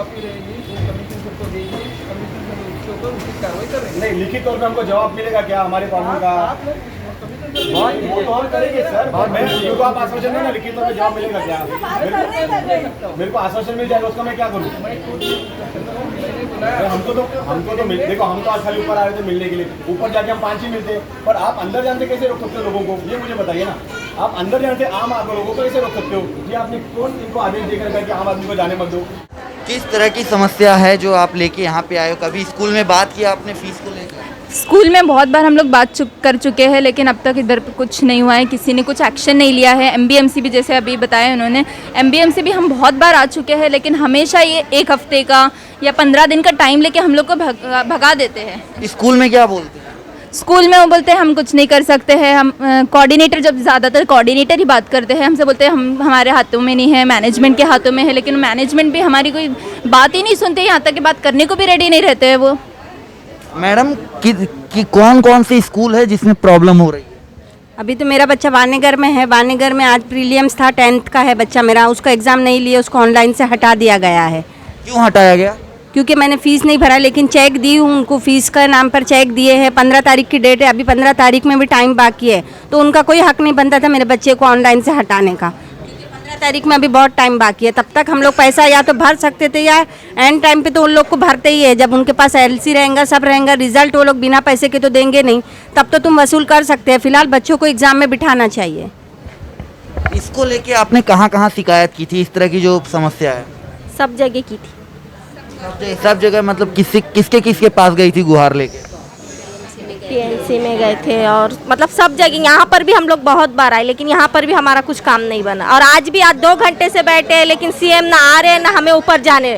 Copy रहेगी वो commission sir को देगी, कमीशन सर उसके ऊपर उचित कार्रवाई कर रहे हैं। नहीं, लिखित तौर पे हमको जवाब मिलेगा क्या हमारे प्रॉब्लम का? आप लोग कमीशन सर वो तो और करेंगे सर, मैं मेरे को आप आश्वासन देना, लिखित तौर पे जवाब मिलेगा क्या? मेरे को आश्वासन मिल जाएगा, उसका मैं क्या करूँ? हमको तो देखो, हम तो आज खाली ऊपर आए थे मिलने के लिए, ऊपर जाके हम 5 ही मिलते हैं, पर आप अंदर जानते कैसे रोक सकते हो लोगों को, ये मुझे बताइए ना। आप अंदर जानते आम आदमी लोगों को कैसे रोक सकते हो? ये आपने कौन इनको आदेश देकर कि आम आदमी को जाने मत दो? किस तरह की समस्या है जो आप लेके यहाँ पे आए हो? कभी स्कूल में बात किया आपने फीस को लेकर? स्कूल में बहुत बार हम लोग बात कर चुके हैं, लेकिन अब तक इधर पे कुछ नहीं हुआ है, किसी ने कुछ एक्शन नहीं लिया है। एमबीएमसी भी, जैसे अभी बताया उन्होंने, एमबीएमसी भी हम बहुत बार आ चुके हैं, लेकिन हमेशा ये 1 हफ्ते का या 15 दिन का टाइम लेके हम लोग को भगा देते हैं। स्कूल में क्या बोलते हैं? स्कूल में वो बोलते हैं हम कुछ नहीं कर सकते हैं। हम कोऑर्डिनेटर, जब ज़्यादातर कोऑर्डिनेटर ही बात करते हैं, हमसे बोलते हैं हमारे हाथों में नहीं है, मैनेजमेंट के हाथों में है, लेकिन मैनेजमेंट भी हमारी कोई बात ही नहीं सुनते, यहाँ तक कि बात करने को भी रेडी नहीं रहते हैं वो। मैडम कि कौन कौन सी स्कूल है जिसमें प्रॉब्लम हो रही है? अभी तो मेरा बच्चा वानेगर में है। वानेगर में आज प्रीलियम्स था, 10th का है बच्चा मेरा, उसका एग्ज़ाम नहीं लिया, उसको ऑनलाइन से हटा दिया गया है। क्यों हटाया गया? क्योंकि मैंने फ़ीस नहीं भरा, लेकिन चेक दी हूँ उनको, फ़ीस का नाम पर चेक दिए हैं। 15 तारीख की डेट है, अभी 15 तारीख में भी टाइम बाकी है, तो उनका कोई हक नहीं बनता था मेरे बच्चे को ऑनलाइन से हटाने का, क्योंकि 15 तारीख में अभी बहुत टाइम बाकी है। तब तक हम लोग पैसा या तो भर सकते थे, या एंड टाइम पे तो उन लोग को भरते ही है। जब उनके पास एलसी रहेगा, सब रहेगा, रिजल्ट वो लोग बिना पैसे के तो देंगे नहीं, तब तो तुम वसूल कर सकते हैं। फिलहाल बच्चों को एग्ज़ाम में बिठाना चाहिए। इसको लेके आपने कहाँ कहाँ शिकायत की थी, इस तरह की जो समस्या है? सब जगह की थी। सब जगह मतलब किसके पास गई थी गुहार लेके? पीएनसी में गए थे, और मतलब सब जगह, यहाँ पर भी हम लोग बहुत बार आए, लेकिन यहाँ पर भी हमारा कुछ काम नहीं बना। और आज भी 2 घंटे से बैठे हैं, लेकिन सीएम ना आ रहे हैं ना हमें ऊपर जाने।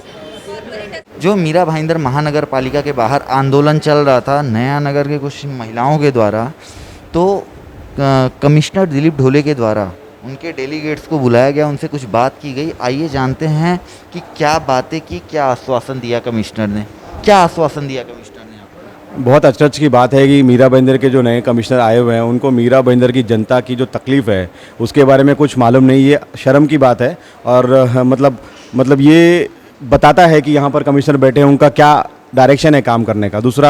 जो मीरा भाईंदर महानगर पालिका के बाहर आंदोलन चल रहा था नया नगर के कुछ महिलाओं के द्वारा, तो कमिश्नर दिलीप ढोले के द्वारा उनके डेलीगेट्स को बुलाया गया, उनसे कुछ बात की गई। आइए जानते हैं कि क्या बातें की, क्या आश्वासन दिया कमिश्नर ने, क्या आश्वासन दिया कमिश्नर ने आपको? बहुत अचरज की बात है कि मीरा भाईंदर के जो नए कमिश्नर आए हुए हैं, उनको मीरा भाईंदर की जनता की जो तकलीफ़ है उसके बारे में कुछ मालूम नहीं। ये शर्म की बात है, और मतलब ये बताता है कि यहाँ पर कमिश्नर बैठे हैं, उनका क्या डायरेक्शन है काम करने का। दूसरा,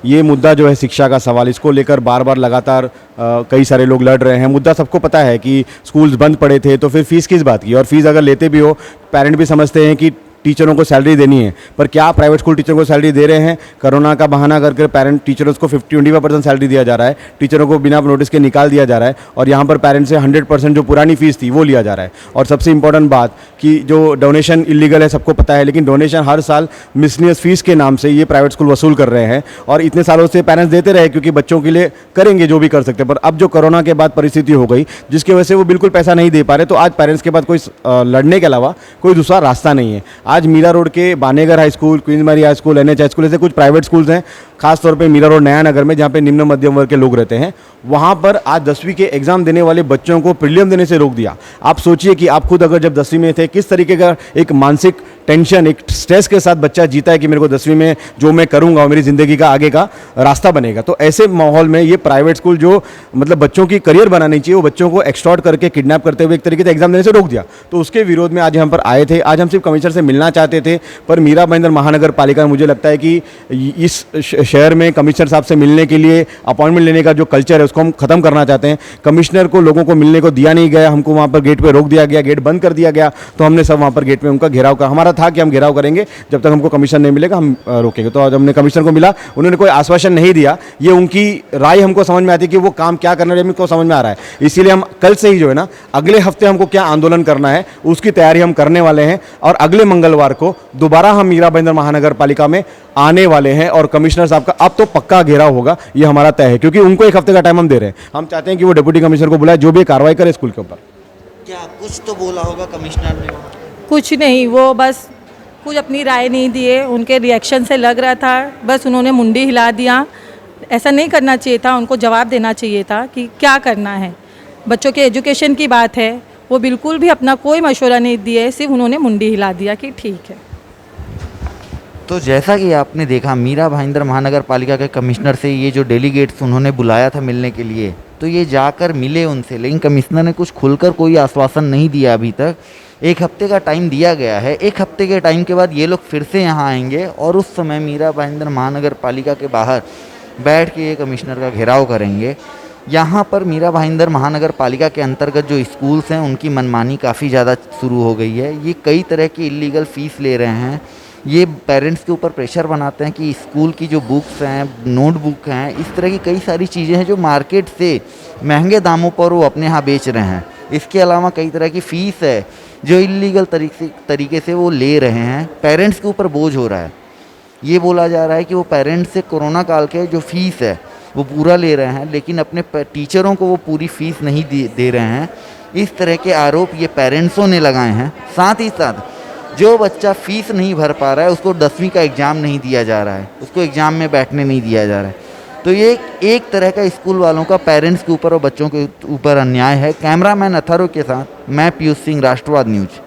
ये मुद्दा जो है शिक्षा का सवाल, इसको लेकर बार बार लगातार कई सारे लोग लड़ रहे हैं। मुद्दा सबको पता है कि स्कूल्स बंद पड़े थे, तो फिर फीस किस बात की? और फीस अगर लेते भी हो, पेरेंट भी समझते हैं कि टीचरों को सैलरी देनी है, पर क्या प्राइवेट स्कूल टीचरों को सैलरी दे रहे हैं? कोरोना का बहाना करके पेरेंट टीचर्स को 25% सैलरी दिया जा रहा है, टीचरों को बिना नोटिस के निकाल दिया जा रहा है, और यहाँ पर पेरेंट्स से 100% जो पुरानी फीस थी वो लिया जा रहा है। और सबसे इंपॉर्टेंट बात कि जो डोनेशन इलीगल है सबको पता है, लेकिन डोनेशन हर साल मिसलिनियस फीस के नाम से ये प्राइवेट स्कूल वसूल कर रहे हैं, और इतने सालों से पेरेंट्स देते रहे क्योंकि बच्चों के लिए करेंगे जो भी कर सकते हैं। पर अब जो कोरोना के बाद परिस्थिति हो गई जिसकी वजह से वो बिल्कुल पैसा नहीं दे पा रहे, तो आज पेरेंट्स के पास कोई लड़ने के अलावा कोई दूसरा रास्ता नहीं है। आज मीरा रोड के बानेगर high school, Queens Mary high school, NH high school, ऐसे कुछ प्राइवेट स्कूल्स हैं, खासतौर पे मीरा रोड नया नगर में, जहाँ पे निम्न मध्यम वर्ग के लोग रहते हैं। वहाँ पर आज 10वीं के एग्जाम देने वाले बच्चों को प्रीलियम देने से रोक दिया। आप सोचिए कि आप खुद अगर जब 10वीं में थे, किस तरीके का एक मानसिक टेंशन, एक स्ट्रेस के साथ बच्चा जीता है कि मेरे को 10वीं में जो मैं करूँगा मेरी ज़िंदगी का आगे का रास्ता बनेगा। तो ऐसे माहौल में ये प्राइवेट स्कूल जो मतलब बच्चों की करियर बनानी चाहिए, वो बच्चों को एक्सटॉर्ट करके किडनैप करते हुए एक तरीके से एग्जाम देने से रोक दिया। तो उसके विरोध में आज हम पर आए थे। आज हम सिर्फ कमिश्नर से मिलना चाहते थे, पर मीरा भाईंदर महानगर पालिका, मुझे लगता है कि इस शहर में कमिश्नर साहब से मिलने के लिए अपॉइंटमेंट लेने का जो कल्चर है उसको हम खत्म करना चाहते हैं। कमिश्नर को लोगों को मिलने को दिया नहीं गया, हमको वहाँ पर गेट पे रोक दिया गया, गेट बंद कर दिया गया। तो हमने सब वहाँ पर गेट में उनका घेराव कर, हमारा था कि हम घेराव करेंगे, जब तक हमको कमिश्नर नहीं मिलेगा हम रोकेंगे। तो आज हमने कमिश्नर को मिला, उन्होंने कोई आश्वासन नहीं दिया। ये उनकी राय हमको समझ में आती है कि वो काम क्या करना है, हमको समझ में आ रहा है। इसीलिए हम कल से ही जो है ना, अगले हफ्ते हमको क्या आंदोलन करना है उसकी तैयारी हम करने वाले हैं, और अगले मंगलवार को दोबारा हम मीरा भाईंदर महानगर पालिका में आने वाले हैं, और कमिश्नर साहब का अब तो पक्का घेराव होगा, ये हमारा तय है, क्योंकि उनको 1 हफ्ते का टाइम हम दे रहे हैं। हम चाहते हैं कि वो डिप्टी कमिश्नर को बुलाए, जो भी कार्रवाई करे स्कूल के ऊपर। क्या कुछ तो बोला होगा कमिश्नर ने? कुछ नहीं, वो बस कुछ अपनी राय नहीं दिए, उनके रिएक्शन से लग रहा था बस उन्होंने मुंडी हिला दिया। ऐसा नहीं करना चाहिए था, उनको जवाब देना चाहिए था कि क्या करना है। बच्चों के एजुकेशन की बात है, वो बिल्कुल भी अपना कोई मशवरा नहीं दिए, सिर्फ उन्होंने मुंडी हिला दिया कि ठीक है। तो जैसा कि आपने देखा, मीरा भाईंदर महानगर पालिका के कमिश्नर से ये जो डेलीगेट्स उन्होंने बुलाया था मिलने के लिए, तो ये जाकर मिले उनसे, लेकिन कमिश्नर ने कुछ खुलकर कोई आश्वासन नहीं दिया अभी तक 1 हफ्ते का टाइम दिया गया है। 1 हफ्ते के टाइम के बाद ये लोग फिर से यहाँ आएंगे और उस समय मीरा भाईंदर महानगर पालिका के बाहर बैठ के ये कमिश्नर का घेराव करेंगे। यहाँ पर मीरा भाईंदर महानगर पालिका के अंतर्गत जो स्कूल्स हैं उनकी मनमानी काफ़ी ज़्यादा शुरू हो गई है। ये कई तरह की इलीगल फ़ीस ले रहे हैं। ये पेरेंट्स के ऊपर प्रेशर बनाते हैं कि स्कूल की जो बुक्स हैं, नोटबुक हैं, इस तरह की कई सारी चीज़ें हैं जो मार्केट से महंगे दामों पर वो अपने यहाँ बेच रहे हैं। इसके अलावा कई तरह की फ़ीस है जो इलीगल तरीके से वो ले रहे हैं। पेरेंट्स के ऊपर बोझ हो रहा है। ये बोला जा रहा है कि वो पेरेंट्स से कोरोना काल के जो फ़ीस है वो पूरा ले रहे हैं, लेकिन अपने टीचरों को वो पूरी फ़ीस नहीं दे रहे हैं। इस तरह के आरोप ये पेरेंट्सों ने लगाए हैं। साथ ही साथ जो बच्चा फ़ीस नहीं भर पा रहा है उसको 10वीं का एग्ज़ाम नहीं दिया जा रहा है, उसको एग्ज़ाम में बैठने नहीं दिया जा रहा है। तो ये एक तरह का स्कूल वालों का पेरेंट्स के ऊपर और बच्चों के ऊपर अन्याय है। कैमरामैन अथर्व के साथ मैं पीयूष सिंह, राष्ट्रवाद न्यूज़।